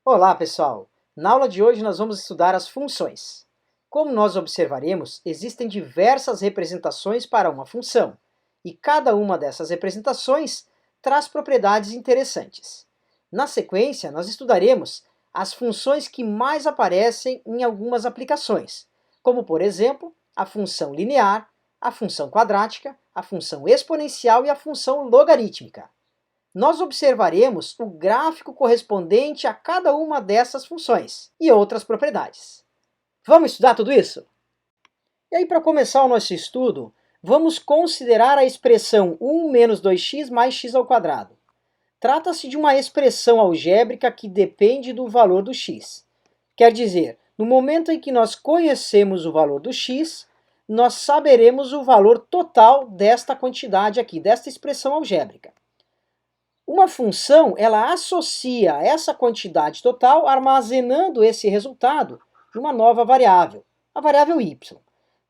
Olá, pessoal! Na aula de hoje nós vamos estudar as funções. Como nós observaremos, existem diversas representações para uma função, e cada uma dessas representações traz propriedades interessantes. Na sequência, nós estudaremos as funções que mais aparecem em algumas aplicações, como, por exemplo, a função linear, a função quadrática, a função exponencial e a função logarítmica. Nós observaremos o gráfico correspondente a cada uma dessas funções e outras propriedades. Vamos estudar tudo isso? E aí, para começar o nosso estudo, vamos considerar a expressão 1 menos 2x mais x ao quadrado. Trata-se de uma expressão algébrica que depende do valor do x. Quer dizer, no momento em que nós conhecemos o valor do x, nós saberemos o valor total desta quantidade aqui, desta expressão algébrica. Uma função, ela associa essa quantidade total armazenando esse resultado em uma nova variável, a variável y.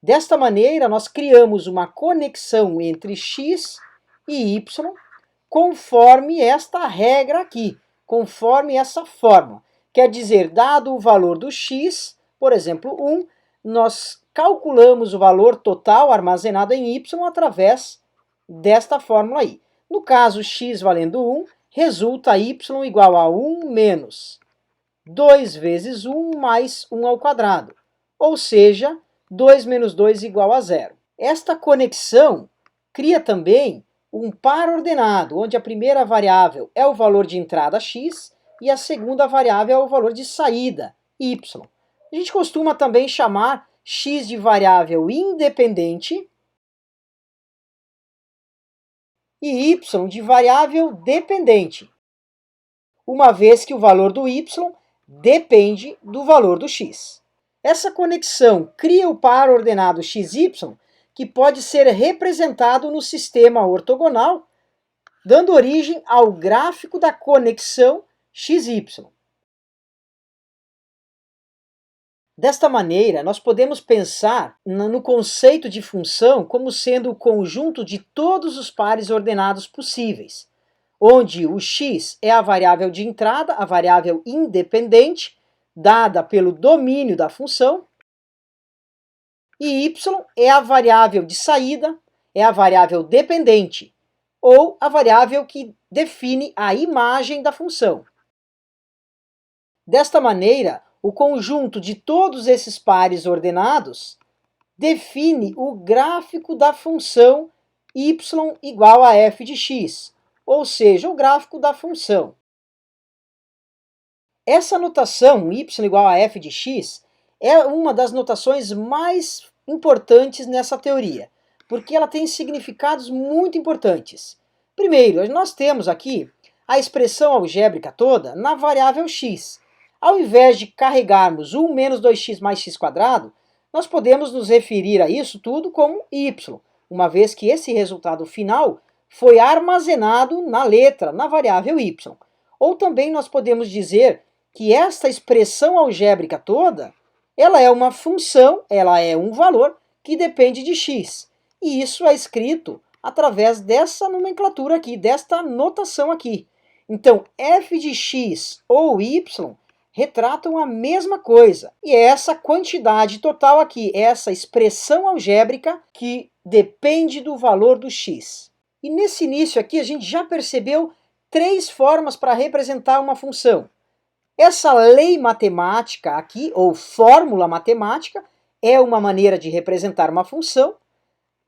Desta maneira, nós criamos uma conexão entre x e y conforme esta regra aqui, conforme essa forma. Quer dizer, dado o valor do x, por exemplo, 1, nós calculamos o valor total armazenado em y através desta fórmula aí. No caso, x valendo 1, resulta y igual a 1 menos 2 vezes 1 mais 1 ao quadrado, ou seja, 2 menos 2 igual a 0. Esta conexão cria também um par ordenado, onde a primeira variável é o valor de entrada x e a segunda variável é o valor de saída, y. A gente costuma também chamar x de variável independente e y de variável dependente, uma vez que o valor do y depende do valor do x. Essa conexão cria o par ordenado xy, que pode ser representado no sistema ortogonal, dando origem ao gráfico da conexão xy. Desta maneira, nós podemos pensar no conceito de função como sendo o conjunto de todos os pares ordenados possíveis, onde o x é a variável de entrada, a variável independente, dada pelo domínio da função, e y é a variável de saída, é a variável dependente, ou a variável que define a imagem da função. Desta maneira, o conjunto de todos esses pares ordenados define o gráfico da função y igual a f de x, ou seja, o gráfico da função. Essa notação, y igual a f de x, é uma das notações mais importantes nessa teoria, porque ela tem significados muito importantes. Primeiro, nós temos aqui a expressão algébrica toda na variável x. Ao invés de carregarmos 1 menos 2x mais x², nós podemos nos referir a isso tudo como y, uma vez que esse resultado final foi armazenado na letra, na variável y. Ou também nós podemos dizer que esta expressão algébrica toda, ela é uma função, ela é um valor que depende de x. E isso é escrito através dessa nomenclatura aqui, desta notação aqui. Então, f de x ou y retratam a mesma coisa. E é essa quantidade total aqui, essa expressão algébrica que depende do valor do x. E nesse início aqui a gente já percebeu três formas para representar uma função. Essa lei matemática aqui, ou fórmula matemática, é uma maneira de representar uma função.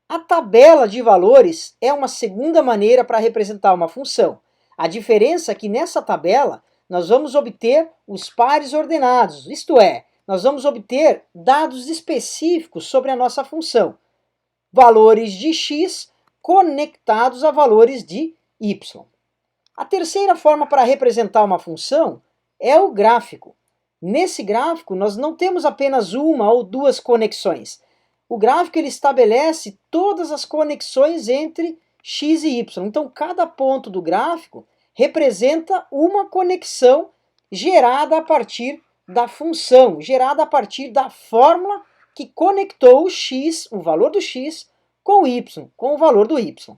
A tabela de valores é uma segunda maneira para representar uma função. A diferença é que nessa tabela nós vamos obter os pares ordenados, isto é, nós vamos obter dados específicos sobre a nossa função. Valores de x conectados a valores de y. A terceira forma para representar uma função é o gráfico. Nesse gráfico, nós não temos apenas uma ou duas conexões. O gráfico ele estabelece todas as conexões entre x e y. Então, cada ponto do gráfico representa uma conexão gerada a partir da função, gerada a partir da fórmula que conectou o x, o valor do x, com o y, com o valor do y.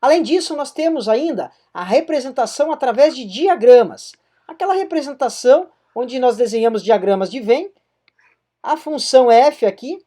Além disso, nós temos ainda a representação através de diagramas. Aquela representação onde nós desenhamos diagramas de Venn, a função f aqui,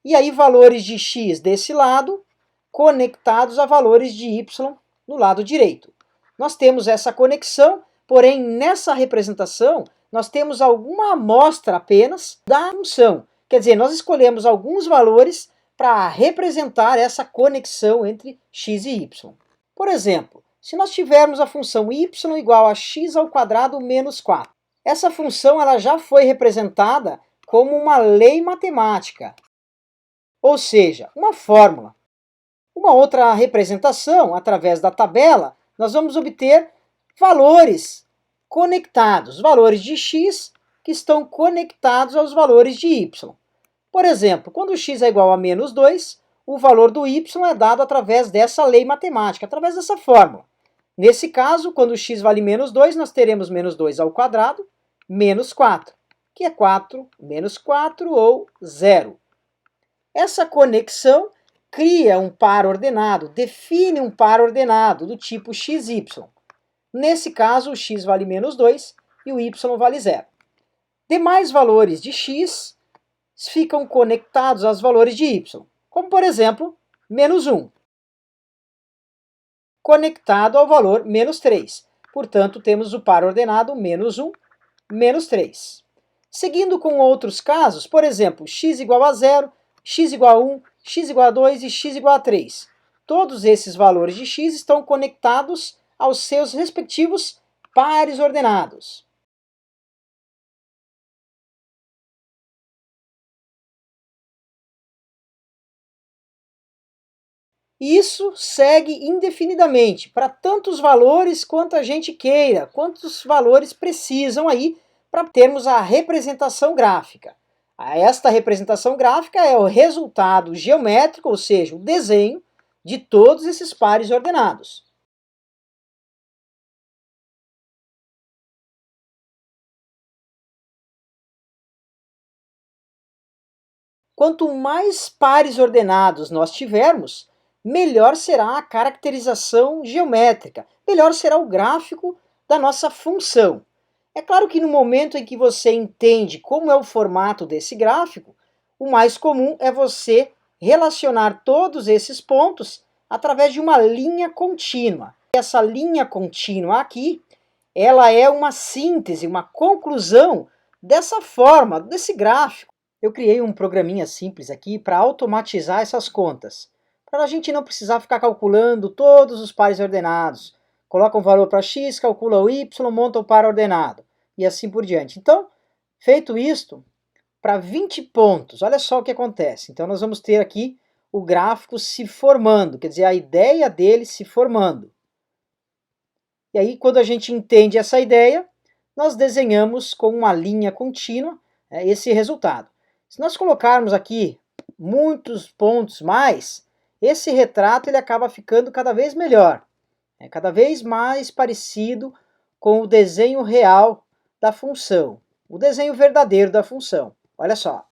e aí valores de x desse lado, conectados a valores de y no lado direito. Nós temos essa conexão, porém nessa representação nós temos alguma amostra apenas da função. Quer dizer, nós escolhemos alguns valores para representar essa conexão entre x e y. Por exemplo, se nós tivermos a função y igual a x² menos 4, essa função ela já foi representada como uma lei matemática, ou seja, uma fórmula. Uma outra representação, através da tabela, nós vamos obter valores conectados, valores de x que estão conectados aos valores de y. Por exemplo, quando x é igual a menos 2, o valor do y é dado através dessa lei matemática, através dessa fórmula. Nesse caso, quando x vale menos 2, nós teremos menos 2 ao quadrado, menos 4, que é 4 menos 4 ou 0. Essa conexão cria um par ordenado, define um par ordenado do tipo xy. Nesse caso, o x vale menos 2 e o y vale 0. Demais valores de x ficam conectados aos valores de y, como por exemplo, menos 1, conectado ao valor menos 3. Portanto, temos o par ordenado menos 1, menos 3. Seguindo com outros casos, por exemplo, x igual a 0, x igual a 1, x igual a 2 e x igual a 3. Todos esses valores de x estão conectados aos seus respectivos pares ordenados. Isso segue indefinidamente, para tantos valores quanto a gente queira, quantos valores precisam aí para termos a representação gráfica. Esta representação gráfica é o resultado geométrico, ou seja, o desenho de todos esses pares ordenados. Quanto mais pares ordenados nós tivermos, melhor será a caracterização geométrica, melhor será o gráfico da nossa função. É claro que no momento em que você entende como é o formato desse gráfico, o mais comum é você relacionar todos esses pontos através de uma linha contínua. Essa linha contínua aqui, ela é uma síntese, uma conclusão dessa forma, desse gráfico. Eu criei um programinha simples aqui para automatizar essas contas, para a gente não precisar ficar calculando todos os pares ordenados. Coloca um valor para x, calcula o y, monta o par ordenado, e assim por diante. Então, feito isto, para 20 pontos, olha só o que acontece. Então, nós vamos ter aqui o gráfico se formando, quer dizer, a ideia dele se formando. E aí, quando a gente entende essa ideia, nós desenhamos com uma linha contínua esse resultado. Se nós colocarmos aqui muitos pontos mais, esse retrato ele acaba ficando cada vez melhor, cada vez mais parecido com o desenho real da função, o desenho verdadeiro da função. Olha só.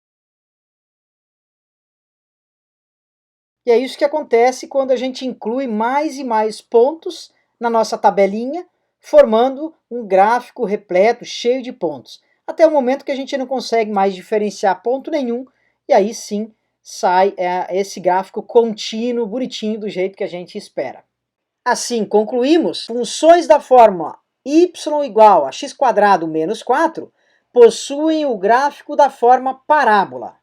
E é isso que acontece quando a gente inclui mais e mais pontos na nossa tabelinha, formando um gráfico repleto, cheio de pontos. Até o momento que a gente não consegue mais diferenciar ponto nenhum, e aí sim sai esse gráfico contínuo, bonitinho, do jeito que a gente espera. Assim, concluímos, funções da fórmula y igual a x² menos 4 possuem o gráfico da forma parábola.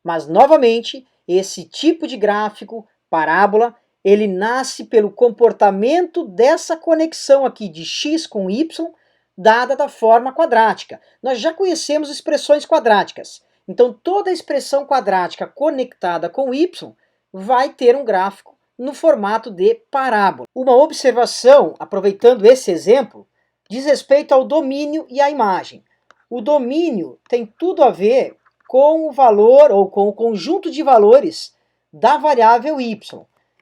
Mas, novamente, esse tipo de gráfico, parábola, ele nasce pelo comportamento dessa conexão aqui de x com y, dada da forma quadrática. Nós já conhecemos expressões quadráticas. Então, toda expressão quadrática conectada com y vai ter um gráfico no formato de parábola. Uma observação, aproveitando esse exemplo, diz respeito ao domínio e à imagem. O domínio tem tudo a ver com o valor ou com o conjunto de valores da variável y.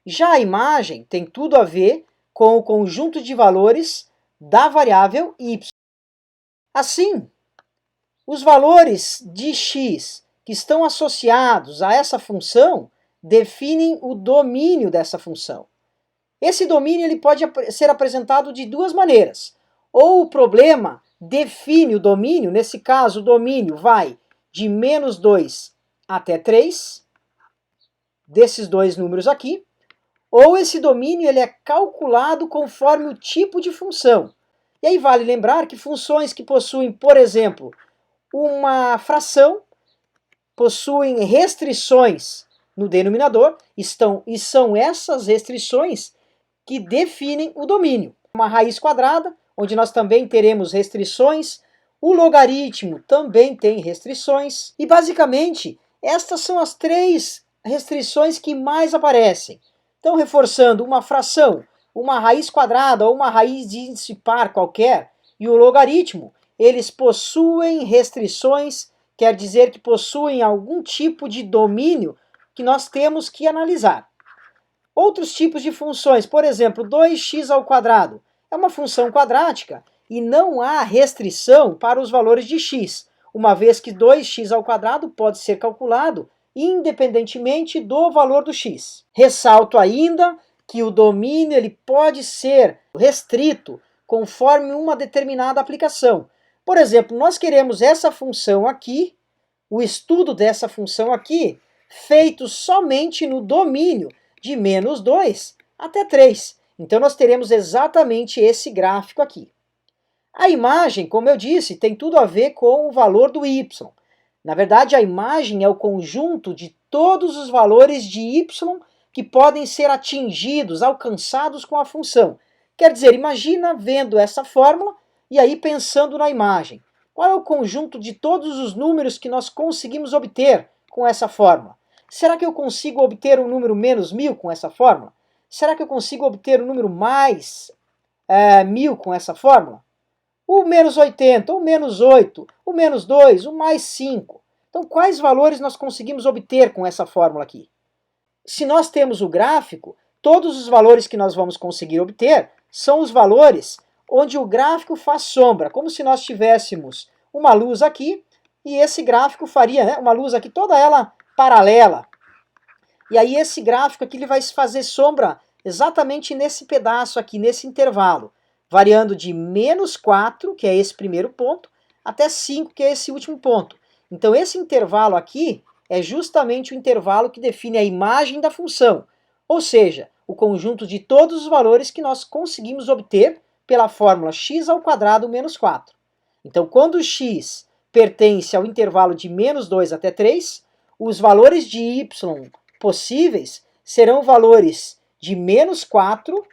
Já a imagem tem tudo a ver com o conjunto de valores da variável y. Assim, os valores de x que estão associados a essa função definem o domínio dessa função. Esse domínio ele pode ser apresentado de duas maneiras. Ou o problema define o domínio. Nesse caso, o domínio vai de menos 2 até 3, desses dois números aqui, ou esse domínio ele é calculado conforme o tipo de função. E aí vale lembrar que funções que possuem, por exemplo, uma fração, possuem restrições no denominador, e são essas restrições que definem o domínio. Uma raiz quadrada, onde nós também teremos restrições, o logaritmo também tem restrições, e basicamente estas são as três restrições que mais aparecem. Então, reforçando, uma fração, uma raiz quadrada ou uma raiz de índice par qualquer, e o logaritmo, eles possuem restrições, quer dizer que possuem algum tipo de domínio que nós temos que analisar. Outros tipos de funções, por exemplo, 2x ao quadrado, é uma função quadrática e não há restrição para os valores de x, uma vez que 2x ao quadrado pode ser calculado independentemente do valor do x. Ressalto ainda que o domínio ele pode ser restrito conforme uma determinada aplicação. Por exemplo, nós queremos essa função aqui, o estudo dessa função aqui, feito somente no domínio de menos 2 até 3. Então nós teremos exatamente esse gráfico aqui. A imagem, como eu disse, tem tudo a ver com o valor do y. Na verdade, a imagem é o conjunto de todos os valores de y que podem ser atingidos, alcançados com a função. Quer dizer, imagina vendo essa fórmula e aí pensando na imagem. Qual é o conjunto de todos os números que nós conseguimos obter com essa fórmula? Será que eu consigo obter um número menos 1000 com essa fórmula? Será que eu consigo obter um número mais 1000 com essa fórmula? O menos 80, o menos 8, o menos 2, o mais 5. Então, quais valores nós conseguimos obter com essa fórmula aqui? Se nós temos o gráfico, todos os valores que nós vamos conseguir obter são os valores onde o gráfico faz sombra, como se nós tivéssemos uma luz aqui, e esse gráfico faria uma luz aqui, toda ela paralela. E aí esse gráfico aqui ele vai fazer sombra exatamente nesse pedaço aqui, nesse intervalo, variando de menos 4, que é esse primeiro ponto, até 5, que é esse último ponto. Então esse intervalo aqui é justamente o intervalo que define a imagem da função, ou seja, o conjunto de todos os valores que nós conseguimos obter pela fórmula x ao quadrado menos 4. Então quando x pertence ao intervalo de menos 2 até 3, os valores de y possíveis serão valores de menos 4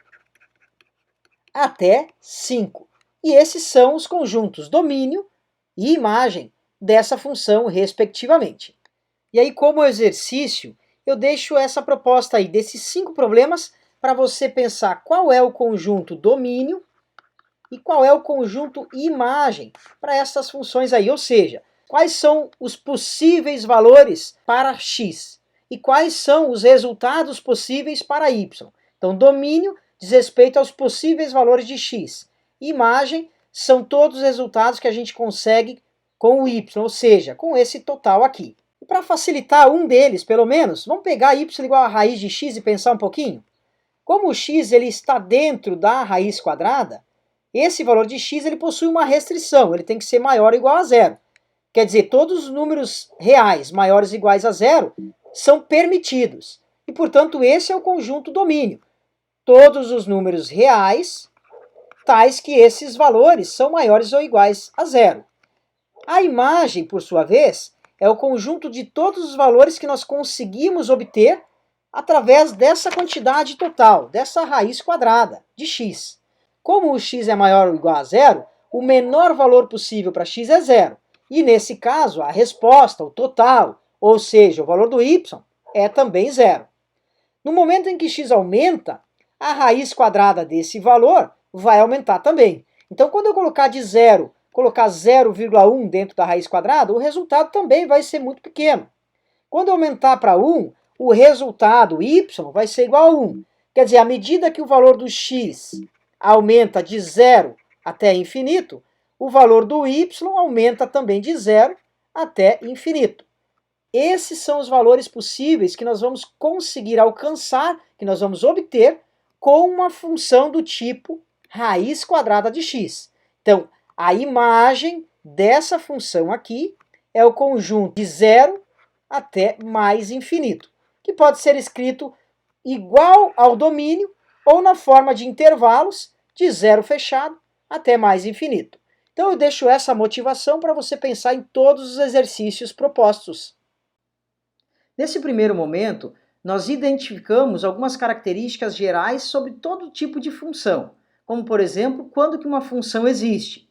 até 5. E esses são os conjuntos domínio e imagem dessa função, respectivamente. E aí, como exercício, eu deixo essa proposta aí desses 5 problemas para você pensar qual é o conjunto domínio e qual é o conjunto imagem para essas funções aí, ou seja, quais são os possíveis valores para x e quais são os resultados possíveis para y. Então, domínio diz respeito aos possíveis valores de x. Imagem são todos os resultados que a gente consegue com o y, ou seja, com esse total aqui. E para facilitar um deles, pelo menos, vamos pegar y igual a raiz de x e pensar um pouquinho? Como o x ele está dentro da raiz quadrada, esse valor de x ele possui uma restrição, ele tem que ser maior ou igual a zero. Quer dizer, todos os números reais maiores ou iguais a zero são permitidos. E, portanto, esse é o conjunto domínio. Todos os números reais, tais que esses valores são maiores ou iguais a zero. A imagem, por sua vez, é o conjunto de todos os valores que nós conseguimos obter através dessa quantidade total, dessa raiz quadrada de x. Como o x é maior ou igual a zero, o menor valor possível para x é zero. E nesse caso, a resposta, o total, ou seja, o valor do y, é também zero. No momento em que x aumenta, a raiz quadrada desse valor vai aumentar também. Então, quando eu colocar de zero, colocar 0,1 dentro da raiz quadrada, o resultado também vai ser muito pequeno. Quando eu aumentar para 1, o resultado y vai ser igual a 1. Quer dizer, à medida que o valor do x aumenta de 0 até infinito, o valor do y aumenta também de 0 até infinito. Esses são os valores possíveis que nós vamos conseguir alcançar, que nós vamos obter com uma função do tipo raiz quadrada de x. Então, A imagem dessa função aqui é o conjunto de 0 até mais infinito, que pode ser escrito igual ao domínio ou na forma de intervalos de zero fechado até mais infinito. Então eu deixo essa motivação para você pensar em todos os exercícios propostos. Nesse primeiro momento, nós identificamos algumas características gerais sobre todo tipo de função, como por exemplo, quando que uma função existe,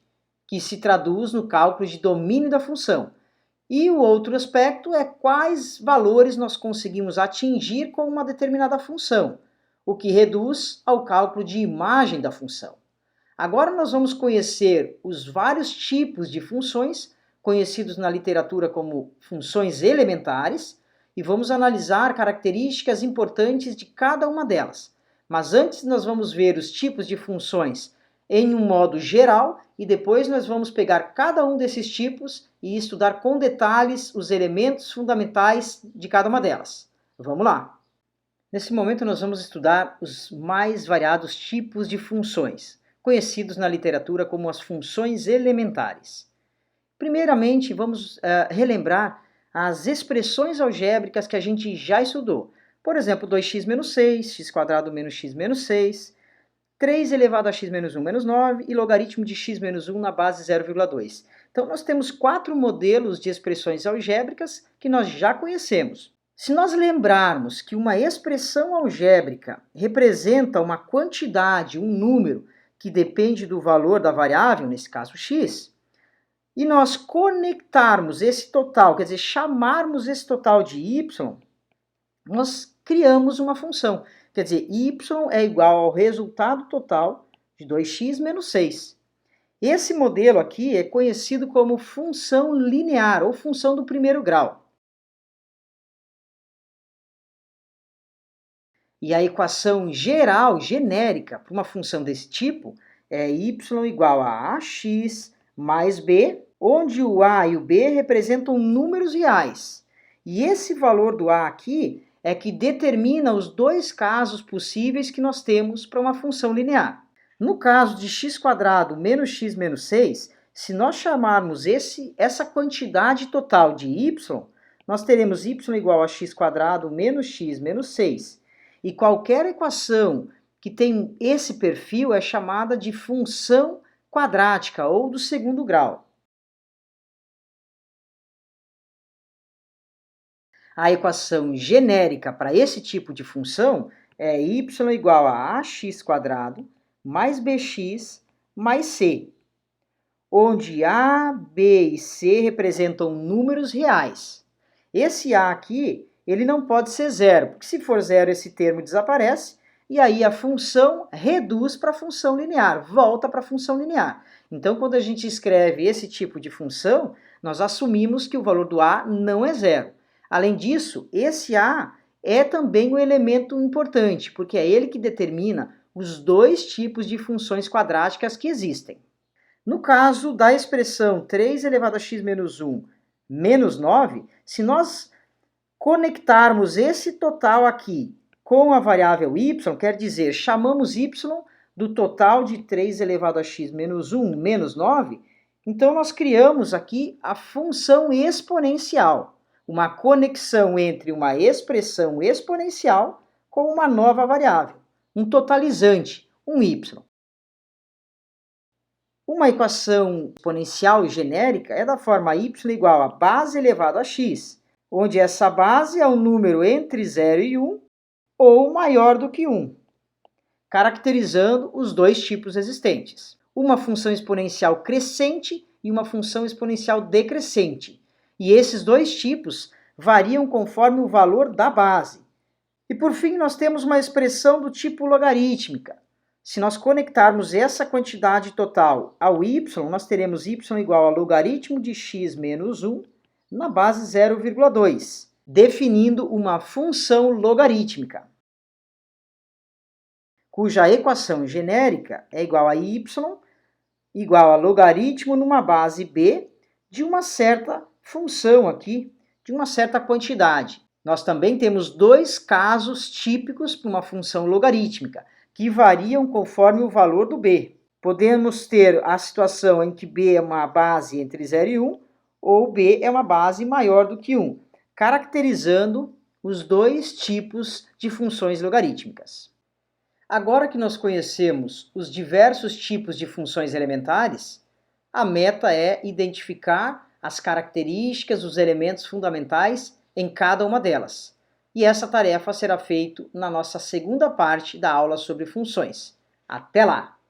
que se traduz no cálculo de domínio da função. E o outro aspecto é quais valores nós conseguimos atingir com uma determinada função, o que reduz ao cálculo de imagem da função. Agora nós vamos conhecer os vários tipos de funções, conhecidos na literatura como funções elementares, e vamos analisar características importantes de cada uma delas. Mas antes nós vamos ver os tipos de funções em um modo geral e depois nós vamos pegar cada um desses tipos e estudar com detalhes os elementos fundamentais de cada uma delas. Vamos lá! Nesse momento nós vamos estudar os mais variados tipos de funções, conhecidos na literatura como as funções elementares. Primeiramente, vamos relembrar as expressões algébricas que a gente já estudou. Por exemplo, 2x menos 6, x² menos x menos 6, 3 elevado a x menos 1 menos 9 e logaritmo de x menos 1 na base 0,2. Então, nós temos 4 modelos de expressões algébricas que nós já conhecemos. Se nós lembrarmos que uma expressão algébrica representa uma quantidade, um número, que depende do valor da variável, nesse caso x, e nós conectarmos esse total, quer dizer, chamarmos esse total de y, nós criamos uma função. Quer dizer, y é igual ao resultado total de 2x menos 6. Esse modelo aqui é conhecido como função linear, ou função do primeiro grau. E a equação geral, genérica, para uma função desse tipo, é y igual a ax mais b, onde o a e o b representam números reais. E esse valor do a aqui é que determina os dois casos possíveis que nós temos para uma função linear. No caso de x² menos x menos 6, se nós chamarmos essa quantidade total de y, nós teremos y igual a x² menos x menos 6. E qualquer equação que tem esse perfil é chamada de função quadrática ou do segundo grau. A equação genérica para esse tipo de função é y igual a ax² mais bx mais c, onde a, b e c representam números reais. Esse a aqui, ele não pode ser zero, porque se for zero esse termo desaparece, e aí a função reduz para a função linear, volta para a função linear. Então, quando a gente escreve esse tipo de função, nós assumimos que o valor do a não é zero. Além disso, esse a é também um elemento importante, porque é ele que determina os dois tipos de funções quadráticas que existem. No caso da expressão 3 elevado a x menos 1 menos 9, se nós conectarmos esse total aqui com a variável y, quer dizer, chamamos y do total de 3 elevado a x menos 1 menos 9, então nós criamos aqui a função exponencial, uma conexão entre uma expressão exponencial com uma nova variável, um totalizante, um y. Uma equação exponencial genérica é da forma y igual a base elevado a x, onde essa base é um número entre 0 e 1 ou maior do que 1, caracterizando os dois tipos existentes. Uma função exponencial crescente e uma função exponencial decrescente. E esses dois tipos variam conforme o valor da base. E por fim, nós temos uma expressão do tipo logarítmica. Se nós conectarmos essa quantidade total ao y, nós teremos y igual a logaritmo de x menos 1 na base 0,2, definindo uma função logarítmica, cuja equação genérica é igual a y igual a logaritmo numa base b de uma certa função aqui, de uma certa quantidade. Nós também temos dois casos típicos para uma função logarítmica, que variam conforme o valor do b. Podemos ter a situação em que B é uma base entre 0 e 1, ou B é uma base maior do que 1, caracterizando os dois tipos de funções logarítmicas. Agora que nós conhecemos os diversos tipos de funções elementares, a meta é identificar as características, os elementos fundamentais em cada uma delas. E essa tarefa será feita na nossa segunda parte da aula sobre funções. Até lá!